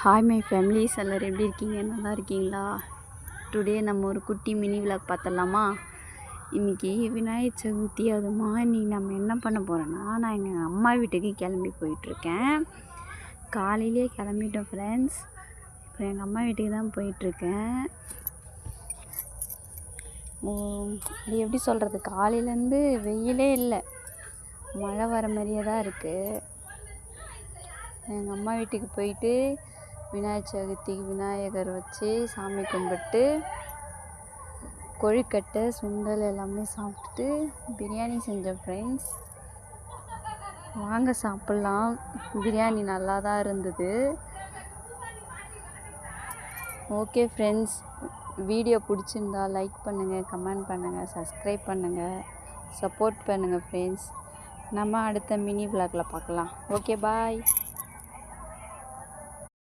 Hi my families எல்லோரும் எப்படி இருக்கீங்க? நல்லா இருக்கீங்களா? டுடே நம்ம ஒரு குட்டி மினி விளாக் பார்த்துடலாமா? இன்றைக்கி விநாயகர் சதுர்த்தி. அதுமா இன்றைக்கி நம்ம என்ன பண்ண போகிறோன்னா, நான் எங்கள் அம்மா வீட்டுக்கு கிளம்பி போயிட்டுருக்கேன். காலையிலே கிளம்பிட்டோம் ஃப்ரெண்ட்ஸ். இப்போ எங்கள் அம்மா வீட்டுக்கு தான் போயிட்டுருக்கேன். இது எப்படி சொல்கிறது, காலையிலேருந்து வெயிலே இல்லை, மழை வர மாதிரியே தான் இருக்குது. எங்கள் அம்மா வீட்டுக்கு போயிட்டு விநாயகர் சதுர்த்திக்கு விநாயகர் வச்சு சாமி கும்பிட்டு கொழுக்கட்டை சுண்டல் எல்லாமே சாப்பிட்டுட்டு பிரியாணி செஞ்சேன் ஃப்ரெண்ட்ஸ். வாங்க சாப்பிட்லாம். பிரியாணி நல்லா தான் இருந்தது. ஓகே ஃப்ரெண்ட்ஸ், வீடியோ பிடிச்சிருந்தா லைக் பண்ணுங்கள், கமெண்ட் பண்ணுங்கள், சப்ஸ்கிரைப் பண்ணுங்கள், சப்போர்ட் பண்ணுங்கள் ஃப்ரெண்ட்ஸ். நம்ம அடுத்த மினி விளாகில் பார்க்கலாம். ஓகே, பாய்.